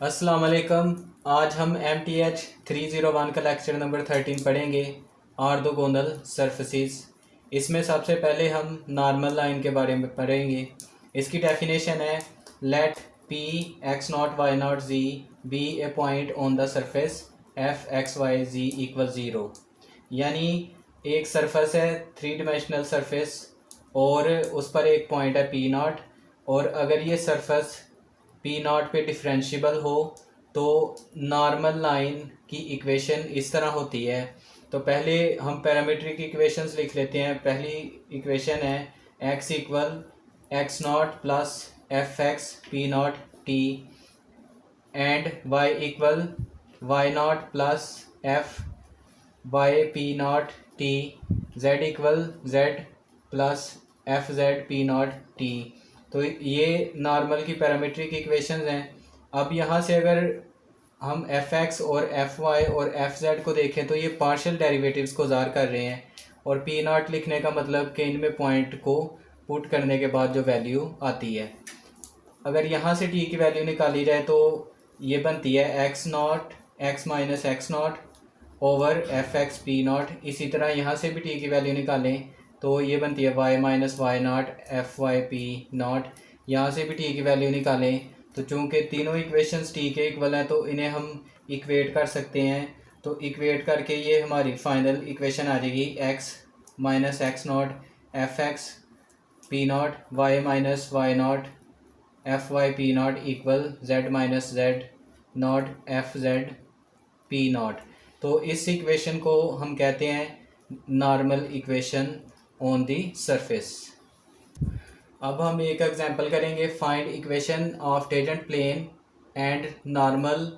अस्सलाम वालेकुम। आज हम MTH 301 का लेक्चर नंबर 13 पढ़ेंगे, ऑर्थोगोनल सरफेसेस। इसमें सबसे पहले हम नॉर्मल लाइन के बारे में पढ़ेंगे। इसकी डेफिनेशन है, let p x not y not z be a point on the surface f x y z equal zero. यानी एक सरफेस है, थ्री डिमेंशनल सरफेस, और उस पर एक पॉइंट है पी नॉट। और अगर ये सरफेस पी नॉट पे डिफरेंशियबल हो तो नॉर्मल लाइन की इक्वेशन इस तरह होती है। तो पहले हम पैरामीट्रिक इक्वेशंस लिख लेते हैं। पहली इक्वेशन है x equal x not plus f x p not t and y equal y not plus f y p not t, z equal z plus f z p not t. तो ये normal की parametric equations हैं। अब यहाँ से अगर हम F x और एफ वाई और एफ जेड को देखें तो ये पार्शियल डेरिवेटिव्स को ज़ाहिर कर रहे हैं, और पी नॉट लिखने का मतलब कि इनमें पॉइंट को पुट करने के बाद जो वैल्यू आती है। अगर यहाँ से टी की वैल्यू निकाली जाए तो ये बनती है x not x minus x not over f x p not. इसी तरह यहाँ से भी टी की वैल्यू निकालें तो ये बनती है y minus y not f y p not. यहाँ से भी टी की वैल्यू निकालें तो चूँकि तीनों इक्वेशंस टी के इक्वल हैं तो इन्हें हम इक्वेट कर सकते हैं। तो इक्वेट करके ये हमारी फाइनल इक्वेशन आ जाएगी x minus x not f x p not y minus y not f y p not equal z minus z not f z p not. तो इस इक्वेशन को हम कहते हैं normal equation on the surface. अब हम एक example करेंगे, find equation of tangent plane and normal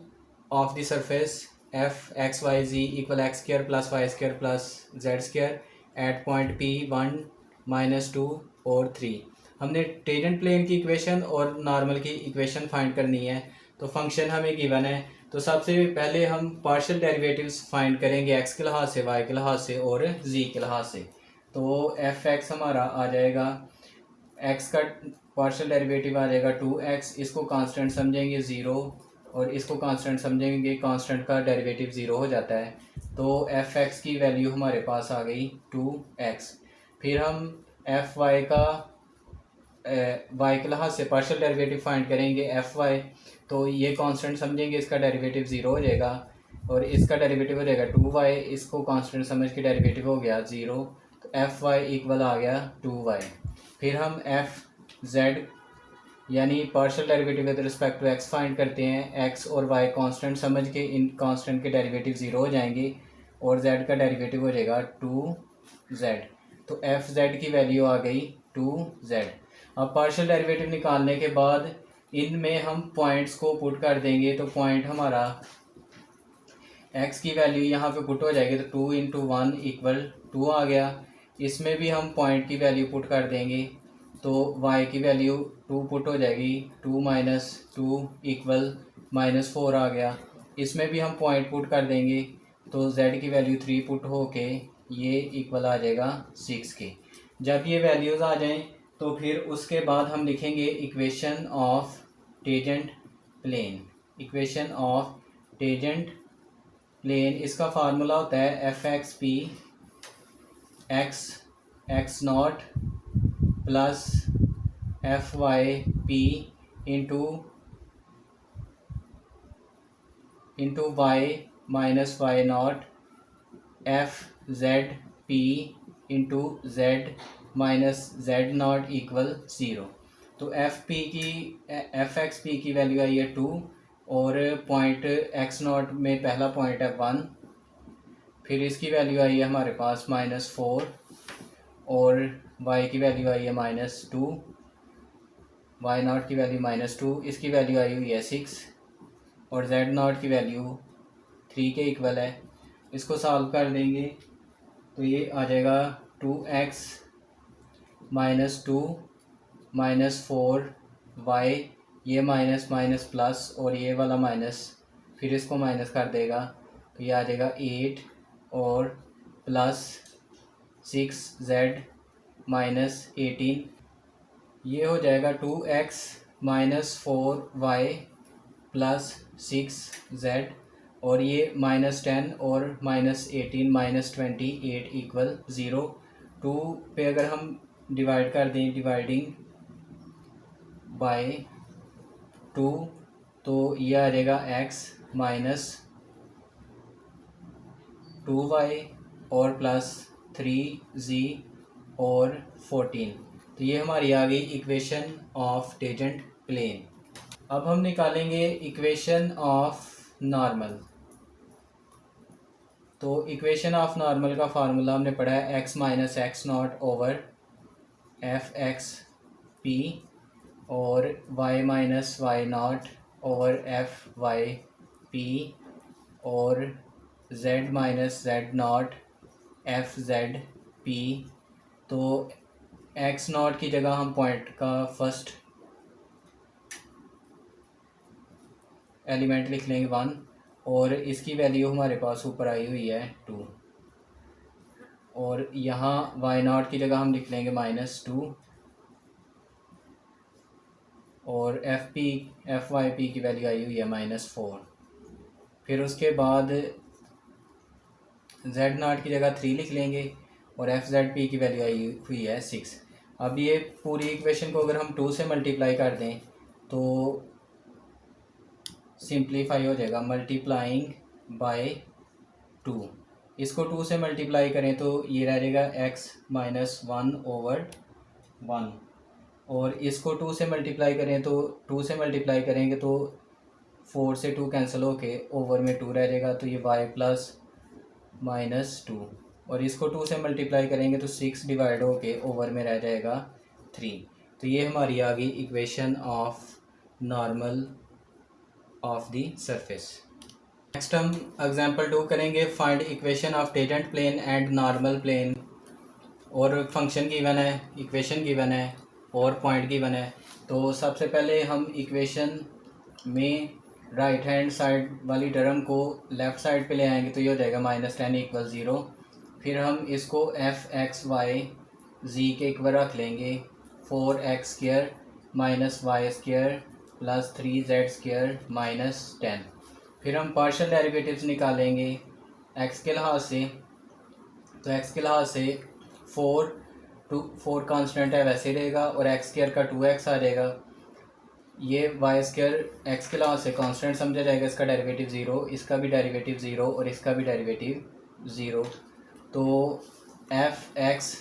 of the surface f x y z equal x square plus y square plus z square eight point P 1 -2 और 3। हमने tangent plane की equation और normal की equation find करनी है। तो function हमें given है, तो सबसे पहले हम पार्शियल डेरिवेटिव्स फाइंड करेंगे एक्स के लिहाज से, वाई के लिहाज से और जी के लिहाज से। तो एफ एक्स हमारा आ जाएगा, एक्स का पार्शियल डेरिवेटिव आ जाएगा 2x, इसको कांस्टेंट समझेंगे 0 और इसको कांस्टेंट समझेंगे, कांस्टेंट का डेरिवेटिव 0 हो जाता है। तो एफ एक्स की वैल्यू हमारे पास आ गई 2x। फिर हम एफ वाई का वाई के लिहाज से पार्शियल डेरिवेटिव फाइंड करेंगे एफ वाई। तो ये कांस्टेंट समझेंगे, इसका डेरिवेटिव 0 हो जाएगा और इसका डेरिवेटिव हो जाएगा 2y, इसको कांस्टेंट समझ के डेरिवेटिव हो गया 0। तो एफ वाई इक्वल आ गया 2y। फिर हम एफ जेड यानी partial derivative with respect to x find करते हैं। एक्स और वाई कांस्टेंट समझ के इन कांस्टेंट के डेरिवेटिव 0 हो जाएंगे और जेड का डेरिवेटिव हो जाएगा 2z। तो एफ जेड की वैल्यू आ गई 2z। अब पार्शियल डेरिवेटिव निकालने के बाद इनमें हम पॉइंट्स को पुट कर देंगे। तो पॉइंट हमारा x की वैल्यू यहाँ पे पुट हो जाएगी, तो 2 इंटू 1 इक्वल 2 आ गया। इसमें भी हम पॉइंट की वैल्यू पुट कर देंगे, तो y की वैल्यू 2 पुट हो जाएगी, 2 माइनस 2 इक्वल -4 आ गया। इसमें भी हम पॉइंट पुट कर देंगे, तो z की वैल्यू 3 पुट हो के ये इक्वल आ जाएगा 6 के। जब ये वैल्यूज़ आ जाएं तो फिर उसके बाद हम लिखेंगे equation of tangent plane. Equation of tangent plane, इसका फार्मूला होता है f x p x x not plus f y p into y minus y not f z p into z minus z not equal 0। तो f x p की value आई है 2 और point x not में पहला point है 1। फिर इसकी वैल्यू आई है हमारे पास -4 और वाई की वैल्यू आई है -2, वाई नॉट की वैल्यू -2, इसकी वैल्यू आई हुई है 6 और जेड नॉट की वैल्यू 3 के इक्वल है। इसको सॉल्व कर देंगे तो ये आ जाएगा 2x -2 -4 y, ये माइनस माइनस प्लस और ये वाला माइनस, फिर इसको माइनस कर देगा तो ये आ जाएगा 8 और प्लस 6z -18। ये हो जाएगा 2x -4y प्लस 6z, और ये -10 और -18 -28 इक्वल 0। 2 पे अगर हम डिवाइड कर दें, डिवाइडिंग बाय 2, तो ये आ जाएगा x माइनस 2y और प्लस 3z और 14। तो ये हमारी आ गई इक्वेशन ऑफ टेंजेंट प्लेन। अब हम निकालेंगे इक्वेशन ऑफ नॉर्मल। तो इक्वेशन ऑफ नॉर्मल का फार्मूला हमने पढ़ा है x minus x not over f x p, और y minus y not over f y p, और z minus z not f z p. तो x नॉट की जगह हम पॉइंट का फर्स्ट एलिमेंट लिख लेंगे 1, और इसकी वैल्यू हमारे पास ऊपर आई हुई है 2, और यहाँ वाई नॉट की जगह हम लिख लेंगे -2, और एफ वाई पी की वैल्यू आई हुई है -4। फिर उसके बाद जेड नॉट की जगह 3 लिख लेंगे, और एफ जेड पी की वैल्यू आई हुई है 6। अब ये पूरी इक्वेशन को अगर हम 2 से मल्टीप्लाई कर दें तो सिंप्लीफाई हो जाएगा, मल्टीप्लाइंग बाय 2। इसको 2 से मल्टीप्लाई करें तो ये रह जाएगा x माइनस 1 ओवर 1, और इसको 2 से मल्टीप्लाई करें तो 2 से मल्टीप्लाई करेंगे तो 4 से 2 कैंसिल होके ओवर में 2 रह जाएगा, तो ये y प्लस -2, और इसको 2 से मल्टीप्लाई करेंगे तो 6 डिवाइड होके ओवर में रह जाएगा 3। तो ये हमारी आ गई equation of normal of the surface. Next हम एग्जांपल 2 करेंगे, find equation of tangent plane and normal plane. और फंक्शन गिवन है, इक्वेशन गिवन है, और पॉइंट गिवन है। तो सबसे पहले हम इक्वेशन में राइट हैंड साइड वाली टर्म को लेफ़्ट साइड पे ले आएंगे, तो ये हो जाएगा -10 इक्वल 0। फिर हम इसको एफ एक्स वाई जी के इक्वल रख लेंगे, 4x² minus y² plus 3z² -10। फिर हम पार्शियल डेरिवेटिव्स निकालेंगे x के लिहाज से। तो x के लिहाज से 4 कांस्टेंट है वैसे रहेगा, और x² का 2x आ जाएगा। ये y² x के लिहाज से कांस्टेंट समझा जाएगा, इसका डेरिवेटिव 0, इसका भी डेरिवेटिव 0, और इसका भी डेरिवेटिव 0। तो एफ एक्स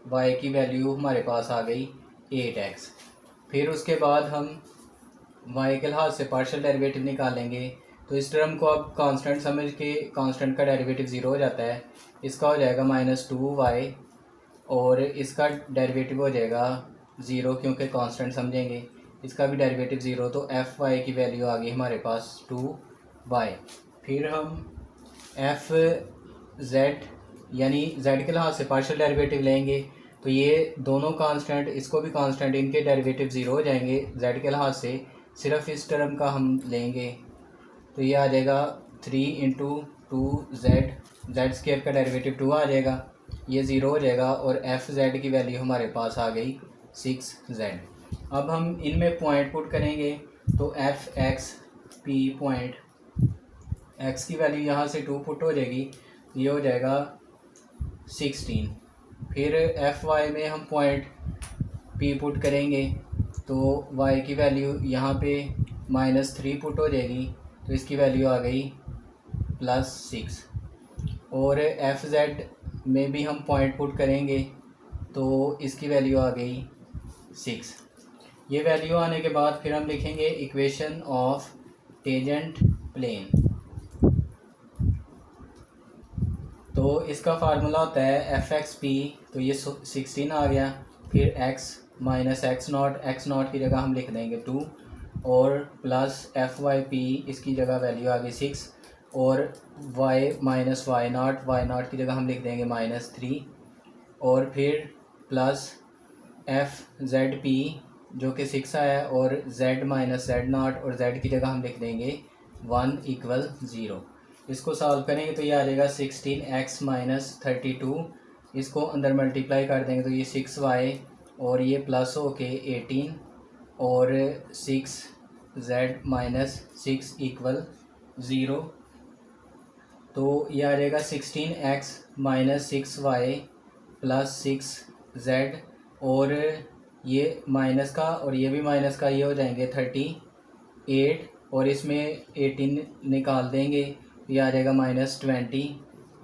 वाई की वैल्यू हमारे पास आ गई 8x। फिर उसके बाद हम y के लिहाज से पार्शियल डेरिवेटिव निकालेंगे। तो इस टर्म को अब कांस्टेंट समझ के, कांस्टेंट का डेरिवेटिव 0 हो जाता है, इसका हो जाएगा -2y, और इसका डेरिवेटिव हो जाएगा 0 क्योंकि कांस्टेंट समझेंगे, इसका भी डेरिवेटिव 0। तो एफ वाई की वैल्यू आ गई हमारे पास 2y। फिर हम एफ जेड यानी z के लिहाज से पार्शियल डेरिवेटिव लेंगे, तो ये दोनों कांस्टेंट, इसको भी कांस्टेंट, इनके डेरिवेटिव 0 हो जाएंगे z के लिहाज से। सिर्फ इस टर्म का हम लेंगे, तो ये आ जाएगा 3 इंटू 2z, z² का डेरिवेटिव 2 आ जाएगा, ये 0 हो जाएगा, और एफ जेड की वैल्यू हमारे पास आ गई 6z। अब हम इनमें पॉइंट पुट करेंगे, तो f x P point x की वैल्यू यहाँ से 2 पुट हो जाएगी, ये हो जाएगा 16। फिर एफ वाई में हम पॉइंट p पुट करेंगे, तो y की वैल्यू यहाँ पे -3 पुट हो जाएगी, तो इसकी वैल्यू आ गई +6। और एफ जेड में भी हम पॉइंट पुट करेंगे, तो इसकी वैल्यू आ गई 6। ये वैल्यू आने के बाद फिर हम लिखेंगे इक्वेशन ऑफ टेंजेंट प्लेन। तो इसका फार्मूला होता है एफ एक्स पी, तो ये 16 आ गया। फिर x माइनस एक्स नॉट की जगह हम लिख देंगे 2, और प्लस एफ वाई पी, इसकी जगह वैल्यू आ गई 6, और y माइनस वाई नॉट की जगह हम लिख देंगे -3, और फिर प्लस एफ जेड पी जो कि 6 आया, और z माइनस जेड नॉट, और z की जगह हम लिख देंगे 1 इक्वल 0। इसको सॉल्व करेंगे तो ये आ जाएगा 16x माइनस 32, इसको अंदर मल्टीप्लाई कर देंगे तो ये 6y, और ये प्लस हो के 18, और 6 जेड माइनस 6 इक्वल 0। तो ये आ जाएगा 16x minus 6y plus 6z, और ये माइनस का और ये भी माइनस का, ये हो जाएंगे 38, और इसमें 18 निकाल देंगे, ये आ जाएगा -20।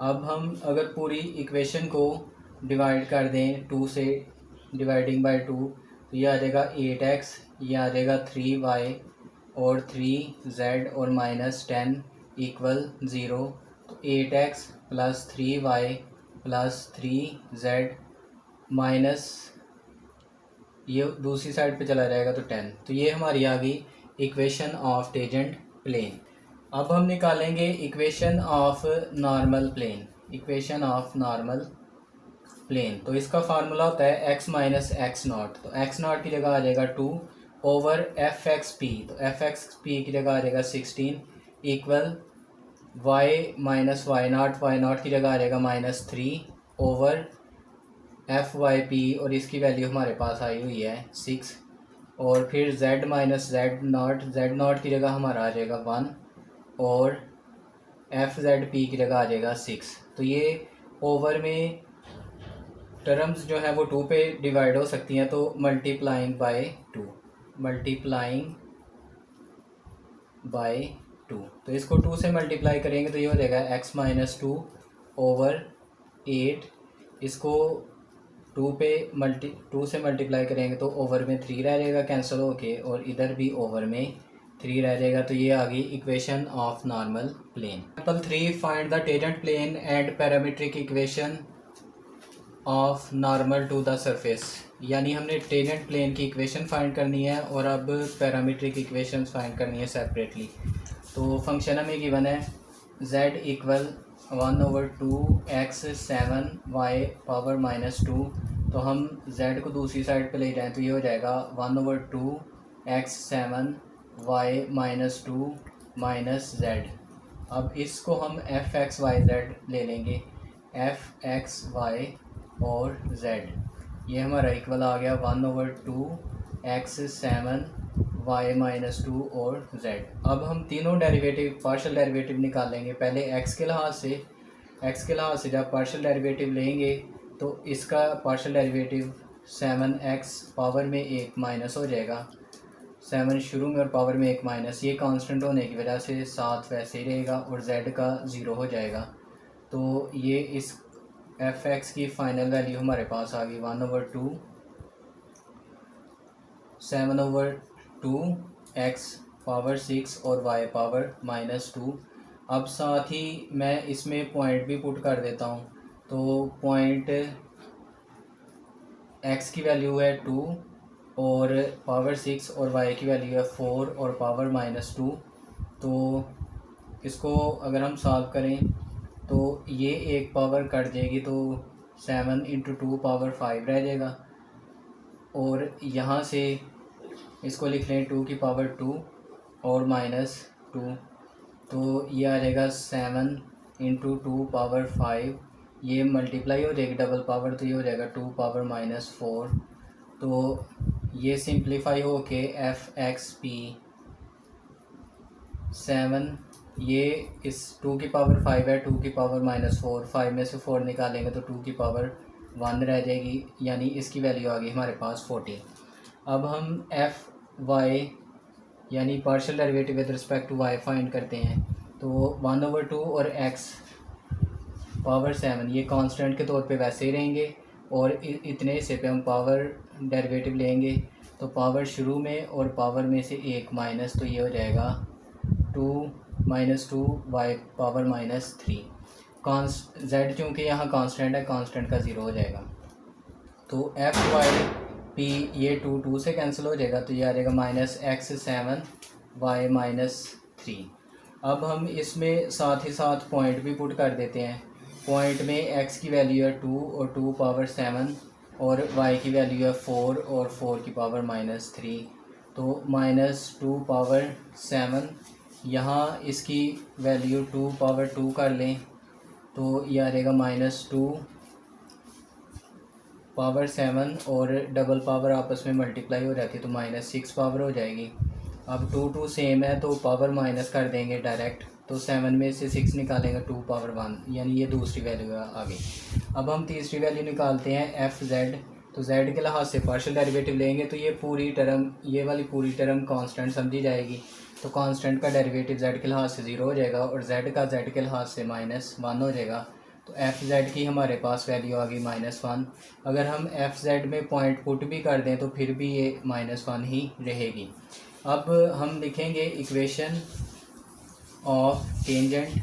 अब हम अगर पूरी इक्वेशन को डिवाइड कर दें 2 से, डिवाइडिंग बाय 2, तो ये आ जाएगा 8x, ये आ जाएगा 3y और 3z और -10 इक्वल 0। तो 8x plus 3y plus 3z minus, ये दूसरी साइड पे चला जाएगा तो 10। तो ये हमारी आ गई इक्वेशन ऑफ टेंजेंट प्लेन। अब हम निकालेंगे equation of normal plane. Equation of normal plane, तो इसका फार्मूला होता है x माइनस एक्स नॉट। तो एक्स नॉट की जगह आ जाएगा 2 ओवर एफ एक्स पी, तो एफ एक्स पी की जगह आ जाएगा 16 equal y minus y not की जगह आ जाएगा -3 ओवर एफ वाई पी, और इसकी वैल्यू हमारे पास आई हुई है 6, और फिर z माइनस जेड नॉट की जगह हमारा आ जाएगा 1, और एफ जेड पी की जगह आ जाएगा 6। तो ये ओवर में टर्म्स जो है वो 2 पे डिवाइड हो सकती हैं, तो मल्टीप्लाइंग बाय 2, मल्टीप्लाइंग बाय 2, तो इसको 2 से मल्टीप्लाई करेंगे तो ये हो जाएगा x माइनस 2 ओवर 8, इसको 2 से मल्टीप्लाई करेंगे तो ओवर में 3 रह जाएगा कैंसिल होके, और इधर भी ओवर में 3 रह जाएगा। तो ये आ गई equation of normal plane. Example 3, find the tangent plane and parametric equation of normal to the surface. यानी हमने टेंजेंट प्लेन की इक्वेशन फाइंड करनी है और अब पैरामीट्रिक इक्वेशन फाइंड करनी है सेपरेटली। तो फंक्शन हमें गिवन है z equal 1/2x 7y power -2, तो हम z को दूसरी साइड पे ले जाएं तो ये हो जाएगा 1/2x 7y -2 माइनस z। अब इसको हम एफ एक्स वाई जेड ले लेंगे, एफ एक्स वाई और z, ये हमारा इक्वल आ गया 1/2x 7y -2 और z। अब हम तीनों डेरिवेटिव पार्शियल डेरिवेटिव निकालेंगे। पहले x के लिहाज से जब पार्शियल डेरिवेटिव लेंगे तो इसका पार्शियल डेरिवेटिव 7x पावर में 1 माइनस हो जाएगा, 7 शुरू में और पावर में 1 माइनस, ये कांस्टेंट होने की वजह से 7 वैसे ही रहेगा और z का 0 हो जाएगा। तो ये इस एफ एक्स की फ़ाइनल वैल्यू हमारे पास आ गई 1/2 7/2x पावर 6 और y पावर -2। अब साथ ही मैं इसमें पॉइंट भी पुट कर देता हूँ। तो पॉइंट x की वैल्यू है 2 और पावर 6 और y की वैल्यू है 4 और पावर -2। तो इसको अगर हम सॉल्व करें तो ये एक पावर कट जाएगी, तो 7 × 2 पावर 5 रह जाएगा, और यहाँ से इसको लिख लें 2 की पावर 2 और -2, तो ये आ जाएगा 7 × 2 पावर 5, ये मल्टीप्लाई हो जाएगी डबल पावर, तो ये हो जाएगा 2 पावर -4। तो ये सिंप्लीफाई हो के एफ एक्स पी 7, ये इस 2 की पावर 5 है, 2 की पावर -4, 5 में से 4 निकालेंगे तो 2 की पावर 1 रह जाएगी, यानी इसकी वैल्यू आ गई हमारे पास 40। अब हम एफ वाई यानी partial derivative with respect to y find करते हैं। तो 1/2 और x पावर 7 ये कांस्टेंट के तौर पे वैसे ही रहेंगे, और इतने हिस्से पे हम पावर डेरिवेटिव लेंगे, तो पावर शुरू में और पावर में से 1 माइनस, तो ये हो जाएगा 2 -2 y पावर -3। z चूँकि यहाँ कांस्टेंट है, कांस्टेंट का 0 हो जाएगा। तो एफ वाई पी ये 2 से कैंसिल हो जाएगा, तो ये आ जाएगा -x 7y -3। अब हम इसमें साथ ही साथ पॉइंट भी पुट कर देते हैं। पॉइंट में x की वैल्यू है 2 और 2 पावर 7, और y की वैल्यू है 4 और 4 की पावर -3, तो -2 पावर 7, यहाँ इसकी वैल्यू 2 पावर 2 कर लें तो ये आ जाएगा -2 पावर 7, और डबल पावर आपस में मल्टीप्लाई हो जाती है तो -6 पावर हो जाएगी। अब 2 सेम है तो पावर माइनस कर देंगे डायरेक्ट, तो 7 में से 6 निकालेंगे 2 पावर 1, यानी ये दूसरी वैल्यू आ गई। अब हम तीसरी वैल्यू निकालते हैं एफ जेड। तो जेड के लिहाज से पार्शियल डेरिवेटिव लेंगे तो ये पूरी टर्म, ये वाली पूरी टर्म कांस्टेंट समझी जाएगी। तो कांस्टेंट का डेरिवेटिव जेड के लिहाज से 0 हो जाएगा और जेड का जेड के लिहाज से -1 हो जाएगा। तो एफ जेड की हमारे पास वैल्यू आ गई -1। अगर हम एफ जेड में पॉइंट पुट भी कर दें तो फिर भी ये -1 ही रहेगी। अब हम लिखेंगे इक्वेशन ऑफ टेंजेंट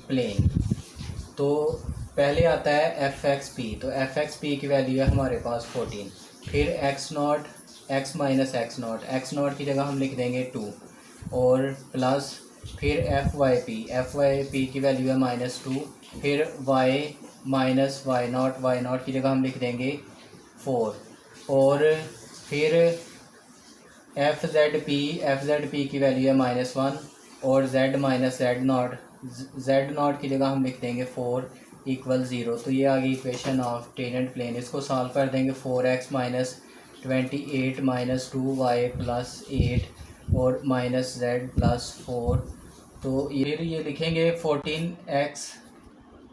प्लेन। तो पहले आता है एफ एक्स पी। तो एफ एक्स पी की वैल्यू है हमारे पास 14। फिर x not, x minus x not की जगह हम लिख देंगे 2 और प्लस फिर एफ वाई पी की वैल्यू है -2। फिर वाई माइनस वाई नॉट की जगह हम लिख देंगे 4 और फिर एफ जेड पी की वैल्यू है -1 और जेड माइनस जेड नॉट की जगह हम लिख देंगे 4 = 0। तो ये आ गई इक्वेशन ऑफ टेंजेंट प्लेन। इसको सॉल्व कर देंगे 4x minus 28 minus 2y plus 8 और माइनस जेड प्लस 4। तो ये लिखेंगे 14x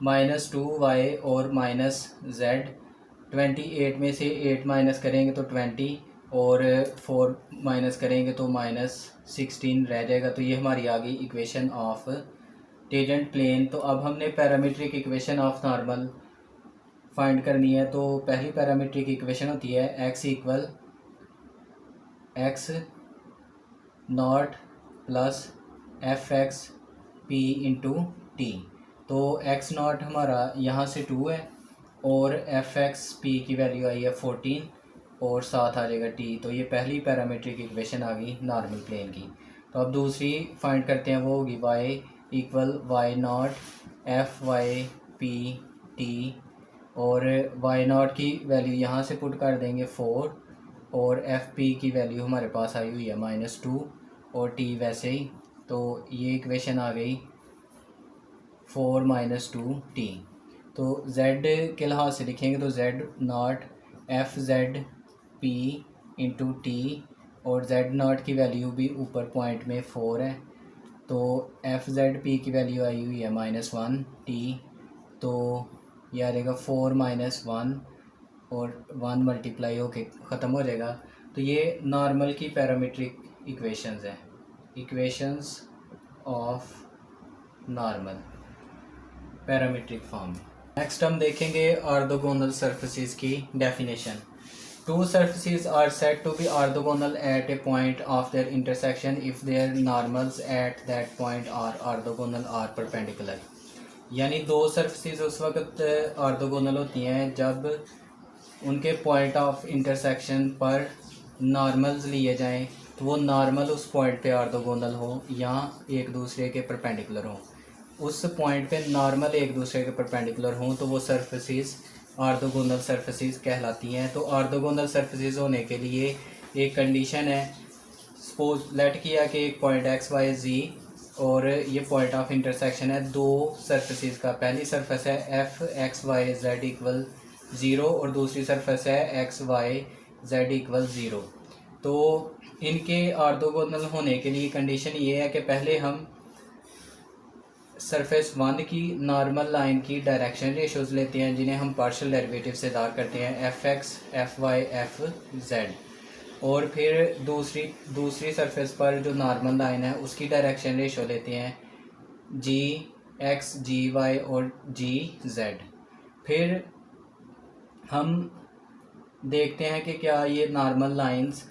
माइनस 2y और माइनस जेड। 28 में से 8 माइनस करेंगे तो 20 और 4 माइनस करेंगे तो -16 रह जाएगा। तो ये हमारी आ गई इक्वेशन ऑफ टेंजेंट प्लेन। तो अब हमने parametric equation of normal find करनी है। तो पहली पैरामीट्रिक इक्वेशन होती है x not plus f x P into T. तो x नॉट हमारा यहाँ से 2 है और एफ एक्स पी की वैल्यू आई है 14 और साथ आ जाएगा t। तो ये पहली पैरामीट्रिक इक्वेशन आ गई नॉर्मल प्लेन की। तो अब दूसरी फाइंड करते हैं, वो होगी y not f y p t और y नॉट की वैल्यू यहाँ से पुट कर देंगे 4 और एफ पी की वैल्यू हमारे पास आई हुई है -2 और t वैसे ही। तो ये इक्वेशन आ गई 4 - 2t। तो z के लिहाज से लिखेंगे तो z not f z p into T और z नॉट की वैल्यू भी ऊपर पॉइंट में 4 है। तो एफ जेड पी की वैल्यू आई हुई है -1 t। तो यह आ जाएगा 4 - 1 और 1 मल्टीप्लाई होके ख़त्म हो जाएगा। तो ये नॉर्मल की पैरामीट्रिक इक्वेशंस हैं, equations of normal parametric form. Next हम देखेंगे ऑर्थोगोनल सर्फेसिस की definition. Two surfaces are said to be orthogonal at a point of their intersection if their normals at that point are orthogonal or perpendicular। यानी दो surfaces उस वक्त orthogonal होती हैं जब उनके पॉइंट ऑफ इंटरसेक्शन पर नॉर्मल्स लिए जाएं, तो वो नॉर्मल उस पॉइंट पे ऑर्थोगोनल हो या एक दूसरे के परपेंडिकुलर हो। उस पॉइंट पे नॉर्मल एक दूसरे के परपेंडिकुलर हों तो वो सर्फेसिस ऑर्थोगोनल सर्फेसिस कहलाती हैं। तो ऑर्थोगोनल सर्फेसिस होने के लिए एक कंडीशन है, सपोज लेट किया कि एक पॉइंट XYZ और ये पॉइंट ऑफ इंटरसेक्शन है दो सर्फेसिस का। पहली सरफेस है FXYZ = 0 और दूसरी सरफेस है XYZ = 0। तो इनके ऑर्थोगोनल होने के लिए कंडीशन ये है कि पहले हम सरफेस 1 की नॉर्मल लाइन की डायरेक्शन रेशोज़ लेते हैं जिन्हें हम पार्शियल डेरिवेटिव से दार करते हैं FX FY FZ। और फिर दूसरी सरफेस पर जो नॉर्मल लाइन है उसकी डायरेक्शन रेशो लेते हैं GX GY और GZ। फिर हम देखते हैं कि क्या ये नॉर्मल लाइंस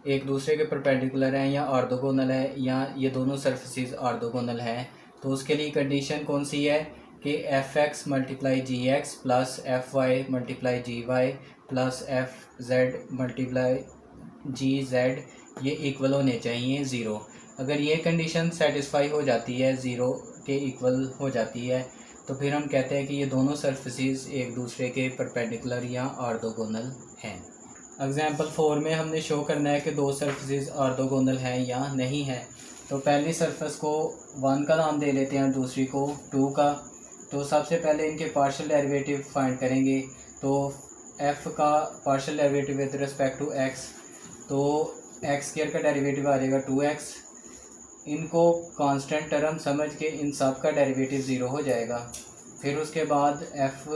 एक दूसरे के परपेंडिकुलर हैं या ऑर्थोगोनल है या ये दोनों सर्फेसिस ऑर्थोगोनल हैं। तो उसके लिए कंडीशन कौन सी है कि FX × GX plus FY × GY plus FZ × GZ ये इक्वल होने चाहिए 0। अगर ये कंडीशन सेटिस्फाई हो जाती है, 0 के इक्वल हो जाती है, तो फिर हम कहते हैं कि ये दोनों सर्फेसिस एक दूसरे के परपेंडिकुलर या ऑर्थोगोनल हैं। एग्जाम्पल 4 में हमने शो करना है कि दो सर्फेसिस ऑर्थोगोनल हैं या नहीं है। तो पहली सरफेस को 1 का नाम दे लेते हैं, दूसरी को 2 का। तो सबसे पहले इनके पार्शियल डेरिवेटिव फाइंड करेंगे। तो f का partial derivative with respect to x, तो एक्स स्क्वायर का डेरिवेटिव आ जाएगा 2x। इनको कांस्टेंट टर्म समझ के इन सब का डेरिवेटिव ज़ीरो हो जाएगा। फिर उसके बाद f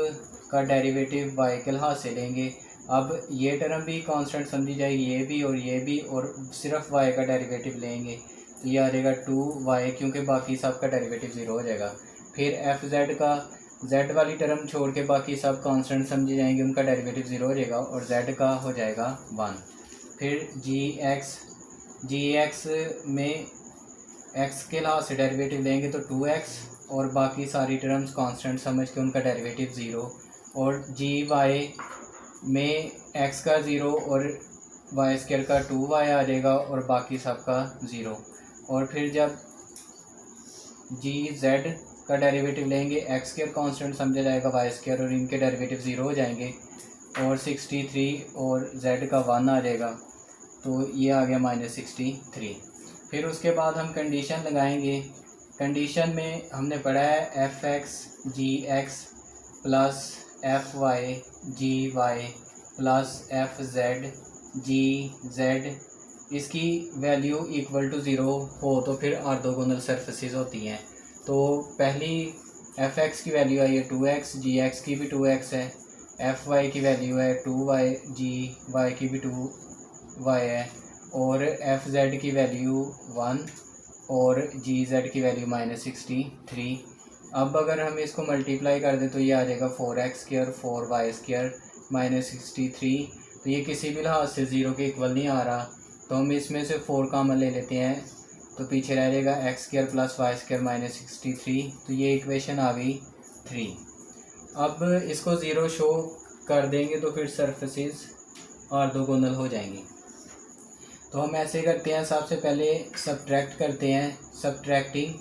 का डेरिवेटिव y के लिहाज से लेंगे। अब ये टर्म भी कांस्टेंट समझी जाएगी, ये भी, और सिर्फ y का डेरिवेटिव लेंगे तो ये आ जाएगा 2y, क्योंकि बाकी सब का डेरिवेटिव ज़ीरो हो जाएगा। फिर fz का z वाली टर्म छोड़ के बाकी सब कांस्टेंट समझे जाएंगे, उनका डेरिवेटिव ज़ीरो हो जाएगा और z का हो जाएगा 1। फिर gx में x के लिहाज से डेरिवेटिव लेंगे तो 2x, और बाकी सारी टर्म्स कांस्टेंट समझ के उनका डेरिवेटिव ज़ीरो। और gy में x का ज़ीरो और y स्क्वायर का 2y आ जाएगा और बाकी सब का ज़ीरो। और फिर जब gz का डेरिवेटिव लेंगे, x स्क्वायर कांस्टेंट समझा जाएगा, y स्क्वायर और इनके डेरिवेटिव ज़ीरो हो जाएंगे और 63 और z का 1 आ जाएगा, तो ये आ गया -63। फिर उसके बाद हम कंडीशन लगाएंगे। कंडीशन में हमने पढ़ा है fx gx plus fy gy plus fz gz, इसकी वैल्यू इक्वल टू ज़ीरो हो तो फिर ऑर्थोगोनल सरफेसेस होती हैं। तो पहली fx की वैल्यू आई है 2x, gx की भी 2x है, fy की वैल्यू है 2y, gy की भी 2y है, और fz की वैल्यू 1 और gz की वैल्यू -63। अब अगर हम इसको मल्टीप्लाई कर दें तो ये आ जाएगा 4x² 4y² -63। तो ये किसी भी लिहाज से ज़ीरो के इक्वल नहीं आ रहा, तो हम इसमें से 4 कॉमन ले लेते हैं तो पीछे रह जाएगा x² + y² -63। तो ये इक्वेशन आ गई 3। अब इसको ज़ीरो शो कर देंगे तो फिर सरफेसेस ऑर्थोगोनल हो जाएंगी। तो हम ऐसे करते हैं, सबसे पहले सब्ट्रैक्ट करते हैं, सब्ट्रैक्टिंग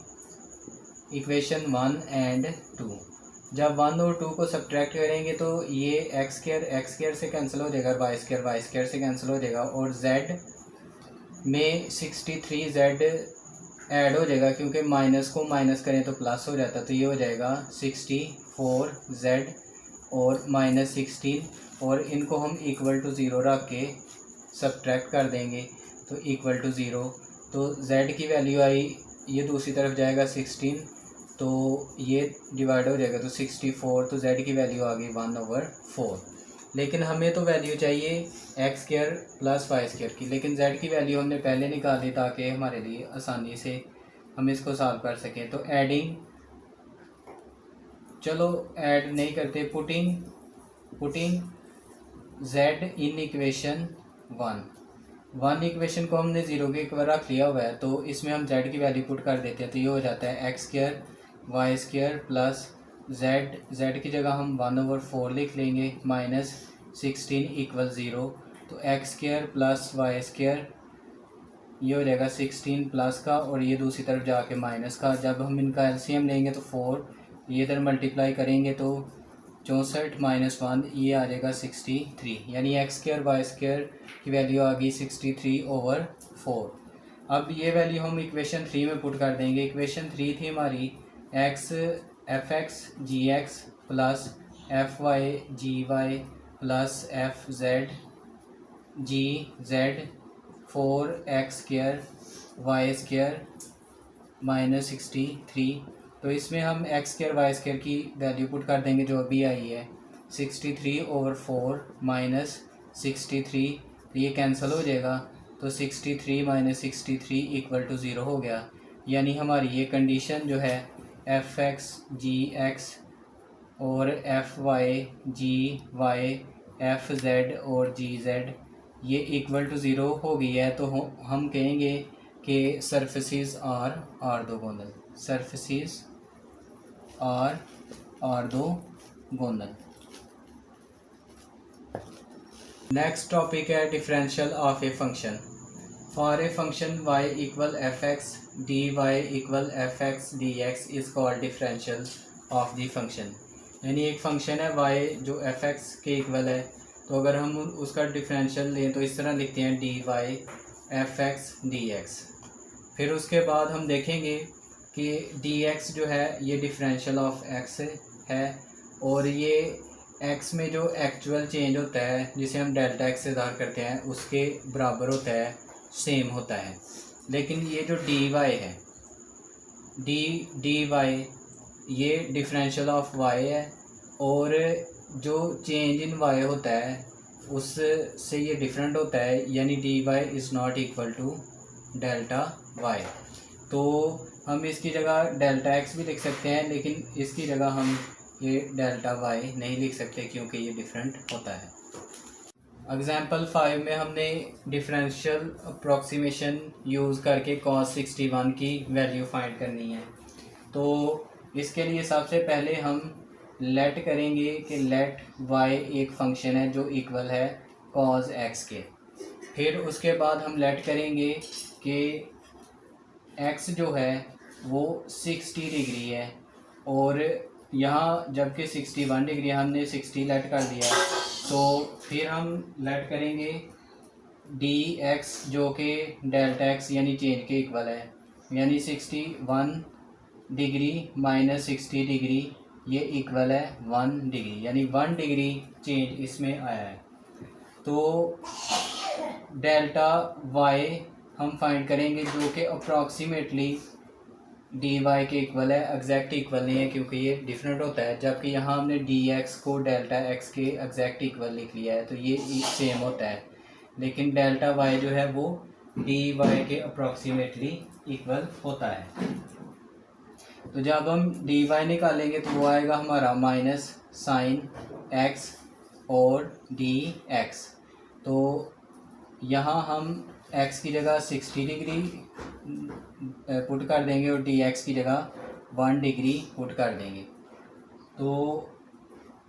इक्वेशन 1 एंड 2। जब 1 और 2 को सब्ट्रैक्ट करेंगे तो ये x² से कैंसिल हो जाएगा, y² से कैंसिल हो जाएगा, और z में 63z ऐड हो जाएगा, क्योंकि माइनस को माइनस करें तो प्लस हो जाता, तो ये हो जाएगा 64z और -16, और इनको हम इक्वल टू ज़ीरो रख के सब्ट्रैक्ट कर देंगे तो इक्वल टू ज़ीरो। तो z की वैल्यू आई, ये दूसरी तरफ जाएगा 16, तो ये डिवाइड हो जाएगा तो 64, तो z की वैल्यू आ गई 1/4। लेकिन हमें तो वैल्यू चाहिए x² + y² की, लेकिन z की वैल्यू हमने पहले निकाल दी ताकि हमारे लिए आसानी से हम इसको सॉल्व कर सकें। तो एडिंग, चलो ऐड नहीं करते, putting z in equation 1 equation को हमने ज़ीरो के इक्वल रख लिया हुआ है, तो इसमें हम z की वैल्यू पुट कर देते हैं, तो ये हो जाता है x² y² प्लस z की जगह हम 1/4 लिख लेंगे, -16 = 0। तो x² + y² ये हो जाएगा 16 प्लस का, और ये दूसरी तरफ जाके माइनस का। जब हम इनका एलसीएम लेंगे तो 4, ये इधर मल्टीप्लाई करेंगे तो 64 - 1 ये आ जाएगा 63, यानी x² y² की वैल्यू आ गई 63/4। अब ये वैल्यू हम इक्वेशन 3 में पुट कर देंगे। इक्वेशन 3 थी हमारी fx gx plus fy gy plus fz gz 4x² y² -63। तो इसमें हम x² y² की वैल्यू पुट कर देंगे जो अभी आई है 63/4 -63, तो ये कैंसिल हो जाएगा, तो 63 - 63 = 0 हो गया। यानी हमारी ये कंडीशन जो है fx gx और fy gy fz और gz ये इक्वल टू ज़ीरो हो गई है, तो हम कहेंगे कि surfaces are orthogonal, surfaces are orthogonal. Next topic है differential of a function. For a function y = fx dy = fx dx is called differential of the function. यानी एक फंक्शन है y जो fx के इक्वल है, तो अगर हम उसका डिफरेंशियल लें तो इस तरह लिखते हैं dy fx dx। फिर उसके बाद हम देखेंगे कि dx जो है ये डिफरेंशियल ऑफ x है, और ये x में जो एक्चुअल चेंज होता है जिसे हम डेल्टा x से ज़ाहिर करते हैं उसके बराबर होता है सेम होता है। लेकिन ये जो डी वाई है, डी वाई, ये डिफरेंशियल ऑफ वाई है, और जो चेंज इन वाई होता है उससे ये डिफरेंट होता है, यानी d y is not equal to delta y. तो हम इसकी जगह डेल्टा एक्स भी लिख सकते हैं, लेकिन इसकी जगह हम ये डेल्टा वाई नहीं लिख सकते क्योंकि ये डिफरेंट होता है। एग्जाम्पल 5 में हमने डिफरेंशियल अप्रॉक्सीमेशन यूज़ करके cos 61 की वैल्यू फाइंड करनी है। तो इसके लिए सबसे पहले हम लेट करेंगे कि लेट y एक फंक्शन है जो इक्वल है cos x के। फिर उसके बाद हम लेट करेंगे कि x जो है वो 60 डिग्री है, और यहाँ जबकि 61 डिग्री, हमने 60 लेट कर दिया, तो फिर हम लेट करेंगे डी एक्स जो कि डेल्टा एक्स यानी चेंज के इक्वल है, यानी 61 डिग्री माइनस 60 डिग्री ये इक्वल है 1 डिग्री, यानी 1 डिग्री चेंज इसमें आया है। तो डेल्टा वाई हम फाइंड करेंगे जो कि अप्रॉक्सीमेटली डी वाई के इक्वल है, एग्जैक्ट इक्वल नहीं है क्योंकि ये डिफरेंट होता है, जबकि यहाँ हमने डी एक्स को डेल्टा एक्स के एग्जैक्ट इक्वल लिख लिया है, तो ये सेम होता है। लेकिन डेल्टा वाई जो है वो डी वाई के अप्रॉक्सीमेटली इक्वल होता है। तो जब हम डी वाई निकालेंगे तो वो आएगा हमारा माइनस साइन एक्स और डी एक्स। तो यहाँ हम x की जगह 60 डिग्री पुट कर देंगे और डी एक्स की जगह 1 डिग्री पुट कर देंगे। तो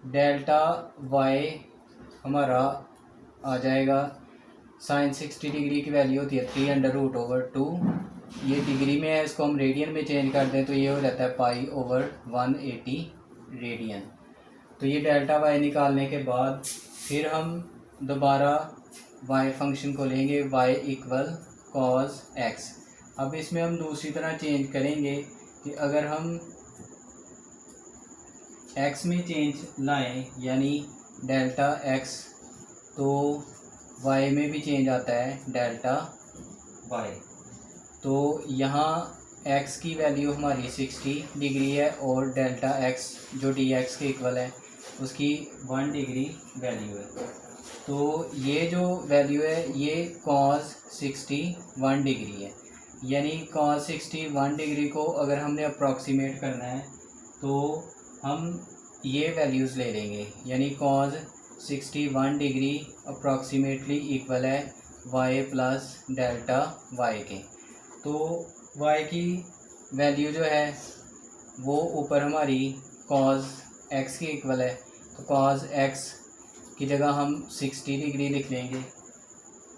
डेल्टा वाई हमारा आ जाएगा, साइन 60 डिग्री की वैल्यू होती है 3√/2, ये डिग्री में है, इसको हम रेडियन में चेंज कर दें तो ये हो जाता है π/180 रेडियन। तो ये डेल्टा वाई निकालने के बाद फिर हम दोबारा y फंक्शन को लेंगे, y इक्वल cos x। अब इसमें हम दूसरी तरह चेंज करेंगे कि अगर हम x में चेंज लाएं यानी डेल्टा x, तो y में भी चेंज आता है डेल्टा y। तो यहाँ x की वैल्यू हमारी 60 डिग्री है और डेल्टा x जो dx के इक्वल है उसकी 1 डिग्री वैल्यू है। तो ये जो वैल्यू है ये cos 61 डिग्री है, यानी cos 61 डिग्री को अगर हमने अप्रॉक्सीमेट करना है तो हम ये वैल्यूज़ ले लेंगे, यानी cos 61 डिग्री अप्रॉक्सीमेटली इक्वल है y प्लस डेल्टा y के। तो y की वैल्यू जो है वो ऊपर हमारी cos x के इक्वल है, तो cos x की जगह हम 60 डिग्री लिख लेंगे,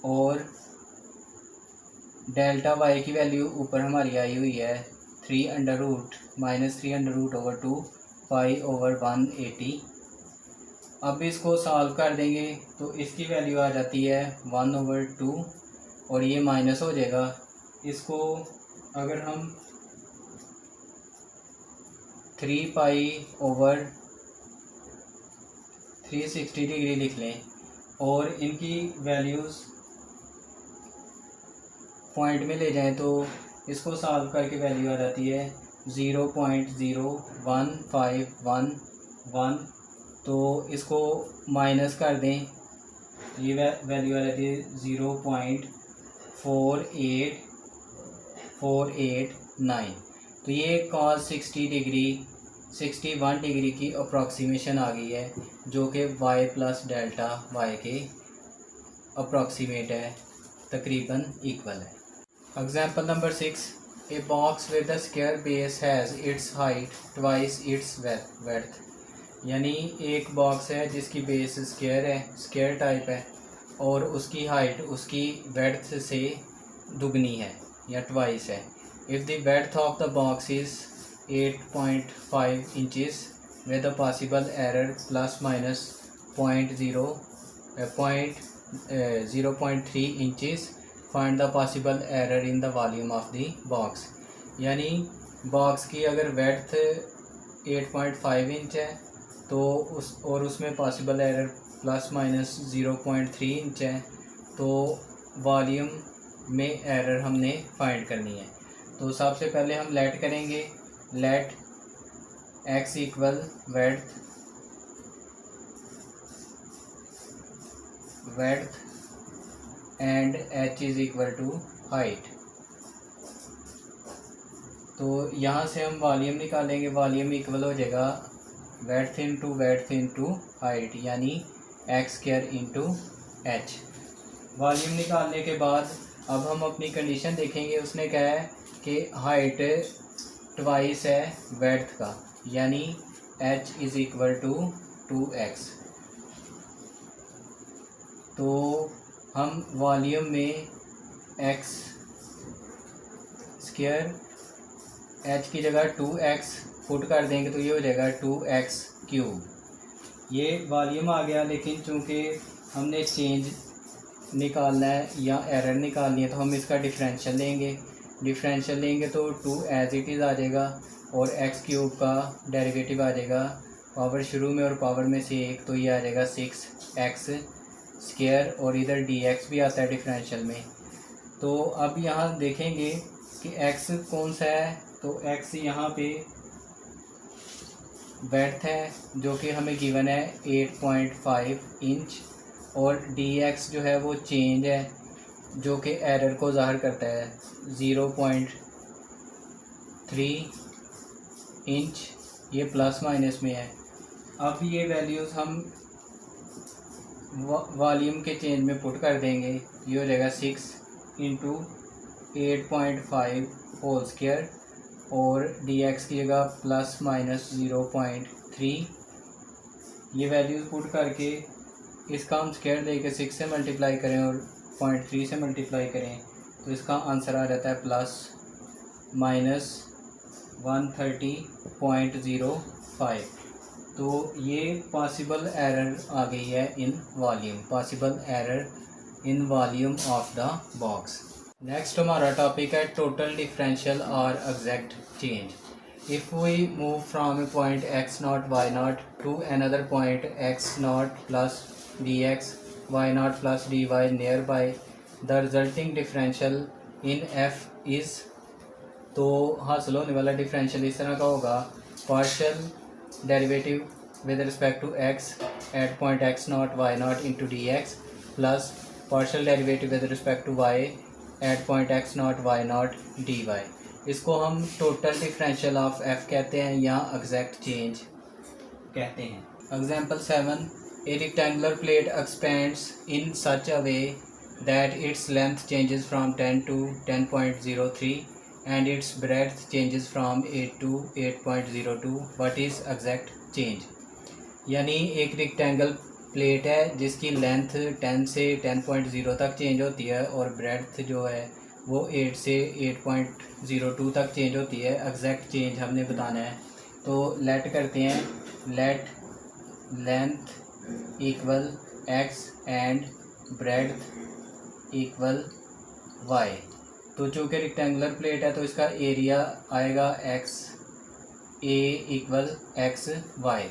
और डेल्टा वाई की वैल्यू ऊपर हमारी आई हुई है 3√-3√/2 π/180। अब इसको सॉल्व कर देंगे तो इसकी वैल्यू आ जाती है 1/2 और ये माइनस हो जाएगा। इसको अगर हम 3π/360 डिग्री लिख लें और इनकी वैल्यूज़ पॉइंट में ले जाएं तो इसको सॉल्व करके वैल्यू आ जाती है 0.01511। तो इसको माइनस कर दें, ये वैल्यू आ जाती है 0.48489। तो ये cos 61 डिग्री की अप्रॉक्सीमेशन आ गई है जो कि y प्लस डेल्टा y के अप्रॉक्सीमेट है, तकरीबन इक्वल है। Example number 6, a box with the square base has its height twice its width. यानी एक बॉक्स है जिसकी बेस स्क्वायर है, स्क्वायर टाइप है, और उसकी हाइट उसकी वेड्थ से दुगनी है या ट्वाइस है। If the width of the box is 8.5 inches with the possible error ±0.3 inches, find the possible error in the volume of the box। यानी बॉक्स की अगर वेड्थ 8.5 इंच है तो उसमें पॉसिबल एरर ±0.3 इंच है, तो वॉल्यूम में एरर हमने फाइंड करनी है। तो सबसे पहले हम लेट करेंगे, let x equal width and h is equal to height. तो यहाँ से हम वॉल्यूम निकालेंगे, वॉल्यूम इक्वल हो जाएगा वेड्थ इंटू हाइट, यानी x square into H. Volume निकालने के बाद अब हम अपनी कंडीशन देखेंगे। उसने कहा है कि हाइट ट्वाइस है वेड्थ का, यानी h is equal to 2x। तो हम वॉल्यूम में x स्क्वायर h की जगह 2x पुट कर देंगे तो ये हो जाएगा 2x क्यूब। ये वॉल्यूम आ गया, लेकिन चूँकि हमने चेंज निकालना है या एरर निकालनी है तो हम इसका डिफरेंशियल लेंगे तो 2 एज इट इज़ आ जाएगा और x क्यूब का डेरिवेटिव आ जाएगा पावर शुरू में और पावर में से एक, तो ये आ जाएगा 6x स्क्वायर और इधर dx भी आता है डिफरेंशियल में। तो अब यहाँ देखेंगे कि x कौन सा है, तो x यहाँ पे वेड्थ है जो कि हमें गिवन है 8.5 इंच और dx जो है वो चेंज है जो कि एरर को ज़ाहिर करता है 0.3 इंच, ये प्लस माइनस में है। अब ये वैल्यूज़ हम वॉल्यूम के चेंज में पुट कर देंगे, ये हो जाएगा 6 इंटू 8.5 होल स्क्वायर और dx की जगह प्लस माइनस 0.3। ये वैल्यूज़ पुट करके इसका हम स्क्वायर दे के 6 से मल्टीप्लाई करें और 0.3 से मल्टीप्लाई करें तो इसका आंसर आ जाता है प्लस माइनस 130.05। तो ये पॉसिबल एरर आ गई है in volume, possible error in volume of the box. Next हमारा टॉपिक है टोटल डिफरेंशियल और exact change. If we move from a point x not y not to another point x not plus dx y not plus dy nearby the resulting differential in f is, तो हासिल होने वाला differential इस तरह का होगा partial derivative with respect to x at point x not y not into dx plus partial derivative with respect to y at point x not y not dy। इसको हम टोटल डिफरेंशियल ऑफ f कहते हैं या exact change कहते हैं। Example 7, A rectangular plate expends in such a way that its length changes from 10 to 10.03 and its breadth changes from 8 to 8.02. What is exact change? यानी एक rectangle plate है जिसकी length 10 से 10.0 तक चेंज होती है और ब्रेड्थ जो है वो 8 से 8.02 तक चेंज होती है। एग्जैक्ट चेंज हमने बताना है तो लेट करते हैं, late length equal x and breadth equal y। तो चूँकि रेक्टेंगुलर प्लेट है तो इसका एरिया आएगा x a equal x y.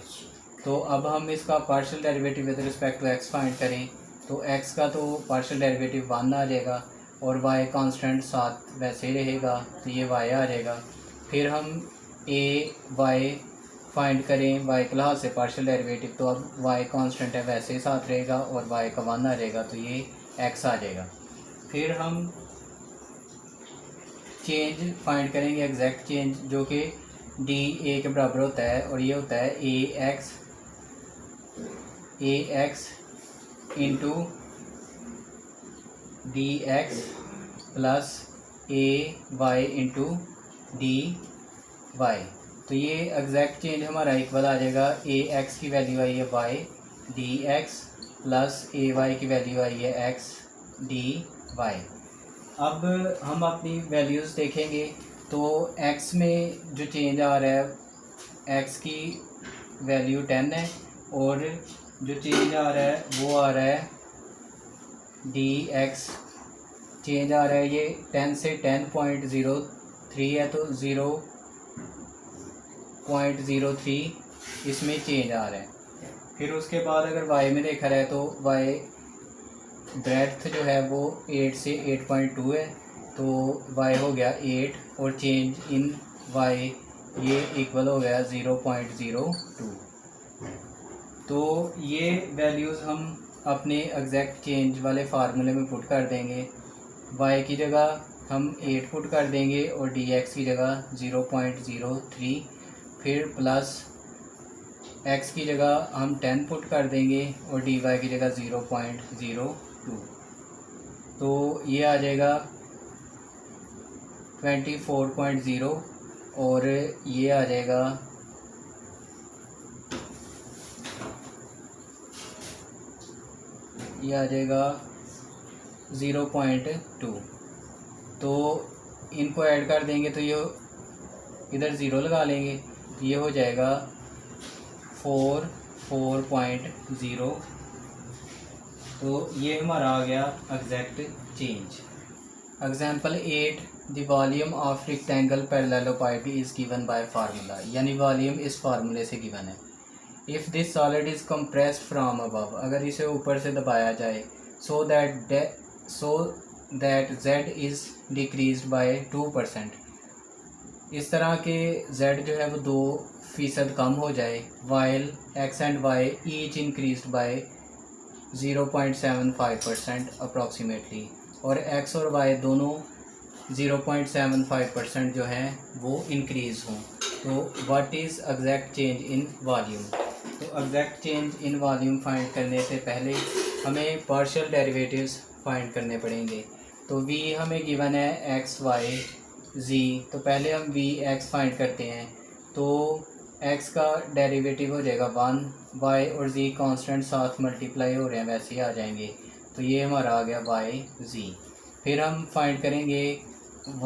तो अब हम इसका partial derivative with respect to x find करें तो x का तो पार्शियल डेरिवेटिव 1 आ जाएगा और y कांस्टेंट साथ वैसे ही रहेगा तो ये y आ जाएगा। फिर हम a y फाइंड करें y के लिहाज से पार्शियल डेरिवेटिव, तो अब y कांस्टेंट है वैसे ही साथ रहेगा और y का 1 आ जाएगा तो ये x आ जाएगा। फिर हम चेंज फाइंड करेंगे एग्जैक्ट चेंज जो कि डी ए के बराबर होता है और ये होता है a x into d x plus a y into d y. तो ये एग्जैक्ट चेंज हमारा इक्वल आ जाएगा ए एक्स की वैल्यू आई है y d x plus a y की वैल्यू आई है एक्स डी वाई। अब हम अपनी वैल्यूज़ देखेंगे तो x में जो चेंज आ रहा है x की वैल्यू 10 है और जो चेंज आ रहा है वो आ रहा है dx चेंज आ रहा है ये 10 से 10.03 है तो 0.03 इसमें चेंज आ रहा है। फिर उसके बाद अगर y में देखा रहा है तो y ब्रेड्थ जो है वो 8 से 8.2 है, तो y हो गया 8 और चेंज इन y ये इक्वल हो गया 0.02। तो ये वैल्यूज़ हम अपने एग्जैक्ट चेंज वाले फार्मूले में पुट कर देंगे। y की जगह हम 8 पुट कर देंगे और dx की जगह 0.03, फिर प्लस x की जगह हम 10 पुट कर देंगे और dy की जगह 0.02। तो ये आ जाएगा 24.0 और ये आ जाएगा 0.2। तो इनको ऐड कर देंगे तो ये इधर ज़ीरो लगा लेंगे, ये हो जाएगा 4.0। तो ये हमारा आ गया exact change. Example 8, the volume of rectangle parallelepiped is given by formula, यानी वॉल्यूम इस फार्मूले से गिवन है। If this solid is compressed from above, अगर इसे ऊपर से दबाया जाए, so that z is decreased by 2%, इस तरह के z जो है वो 2% कम हो जाए, while x and y each increased by 0.75% approximately, और x और y दोनों 0.75% जो है वो इंक्रीज़ हों। तो what is exact change in volume? तो exact change in volume find करने से पहले हमें पार्शियल डेरिवेटिव्स फाइंड करने पड़ेंगे। तो v हमें गिवन है x y z, तो पहले हम v x फाइंड करते हैं। तो x का डेरिवेटिव हो जाएगा 1, y और z कांस्टेंट साथ मल्टीप्लाई हो रहे हैं वैसे ही आ जाएंगे, तो ये हमारा आ गया y z। फिर हम फाइंड करेंगे v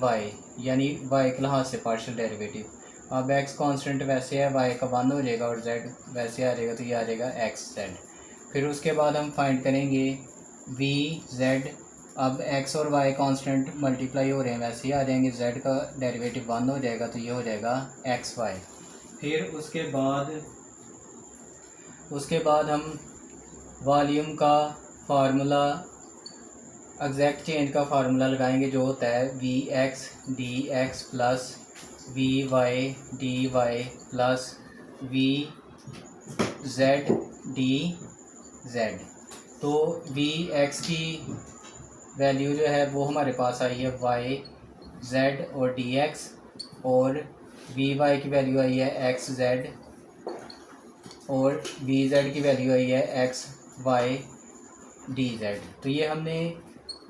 y, यानी y के लिहाज से पार्शियल डेरिवेटिव। अब x कांस्टेंट वैसे है, y का 1 हो जाएगा और z वैसे आ जाएगा, तो ये आ जाएगा x z। फिर उसके बाद हम फाइंड करेंगे v z। अब x और y कांस्टेंट मल्टीप्लाई हो रहे हैं वैसे ही आ जाएंगे, z का डेरिवेटिव 1 हो जाएगा, तो ये हो जाएगा एक्स वाई। फिर उसके बाद हम वॉल्यूम का फार्मूला, एग्जैक्ट चेंज का फार्मूला लगाएंगे, जो होता है v x d x plus v y d y plus v z d z. तो वी एक्स की वैल्यू जो है वो हमारे पास आई है वाई जेड और डी एक्स, और वी वाई की वैल्यू आई है एक्स जेड, और वी जेड की वैल्यू आई है एक्स वाई डी जेड। तो ये हमने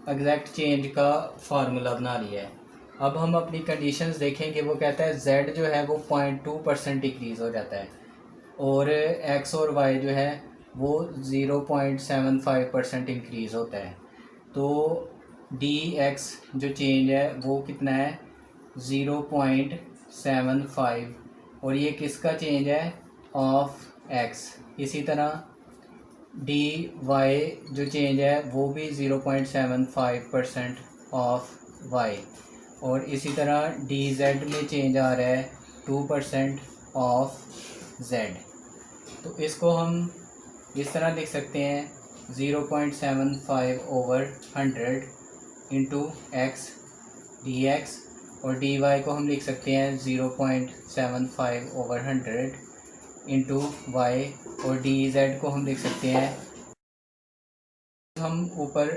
एग्जैक्ट चेंज का फार्मूला बना लिया है। अब हम अपनी कंडीशंस देखेंगे। वो कहता है जेड जो है वो 0.2% डिक्रीज़ हो जाता है, और एक्स और वाई जो है वो 0.75% इंक्रीज़ होता है। तो डी एक्स जो चेंज है वो कितना है 0.75, और ये किसका चेंज है ऑफ एक्स। इसी तरह डी वाई जो चेंज है वो भी 0.75% ऑफ वाई, और इसी तरह डी जेड में चेंज आ रहा है 2% ऑफ जेड। तो इसको हम इस तरह लिख सकते हैं 0.75/100 इंटू एक्स डी एक्स, और डी वाई को हम लिख सकते हैं 0.75/100 इंटू वाई, और डी जेड को हम लिख सकते हैं, हम ऊपर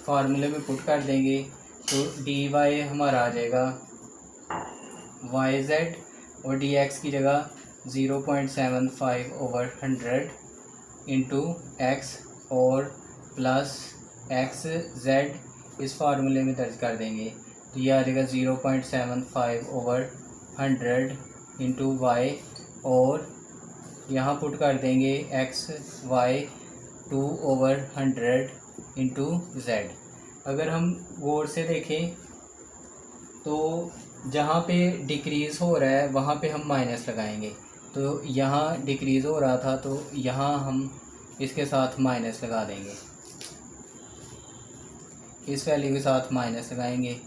फार्मूले में पुट कर देंगे। तो डी वाई हमारा आ जाएगा वाई जेड, और डी एक्स की जगह 0.75/100 इंटू एक्स और प्लस एक्स जेड इस फार्मूले में दर्ज कर देंगे। तो यह आ जाएगा 0.75/100 इंटू वाई, और यहाँ पुट कर देंगे एक्स वाई 2/100 इंटू जेड। अगर हम गौर से देखें तो जहाँ पे डिक्रीज़ हो रहा है वहाँ पे हम माइनस लगाएंगे। तो यहाँ डिक्रीज़ हो रहा था तो यहाँ हम इसके साथ माइनस लगा देंगे, इस वैल्यू के साथ माइनस लगाएंगे,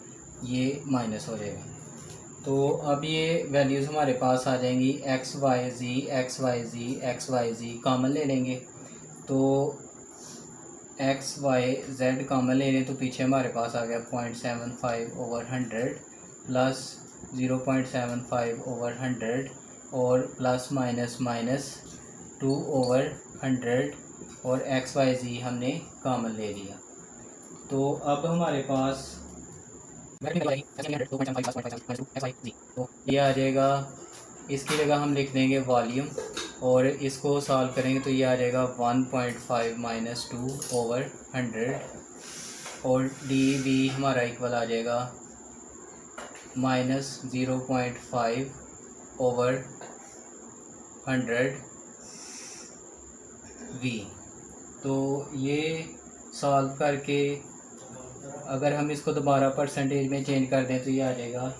ये माइनस हो जाएगा। तो अब ये वैल्यूज़ हमारे पास आ जाएंगी एक्स वाई जी एक्स वाई जी एक्स वाई जी, कॉमन ले लेंगे। तो एक्स वाई जेड कॉमन ले लें तो पीछे हमारे पास आ गया 0.75/100 प्लस 0.75/100 और प्लस माइनस माइनस 2/100 और एक्स वाई जी हमने कॉमन ले लिया। तो अब हमारे पास तो ये आ जाएगा, इसकी जगह हम लिख देंगे वॉल्यूम और इसको सॉल्व करेंगे तो ये आ जाएगा 1.5 माइनस 2/100 और डी वी हमारा इक्वल आ जाएगा माइनस 0.5/100 वी। तो ये सॉल्व करके अगर हम इसको दोबारा परसेंटेज में चेंज कर दें तो ये आ जाएगा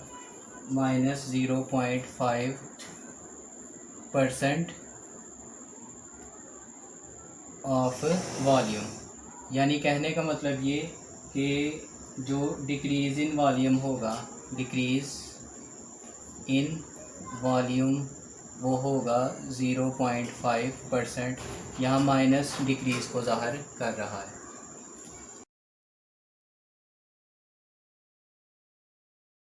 माइनस 0.5% ऑफ वॉल्यूम। यानी कहने का मतलब ये कि जो डिक्रीज़ इन वॉल्यूम होगा, डिक्रीज़ इन वॉल्यूम वो होगा 0.5%। यहाँ माइनस डिक्रीज़ को ज़ाहिर कर रहा है।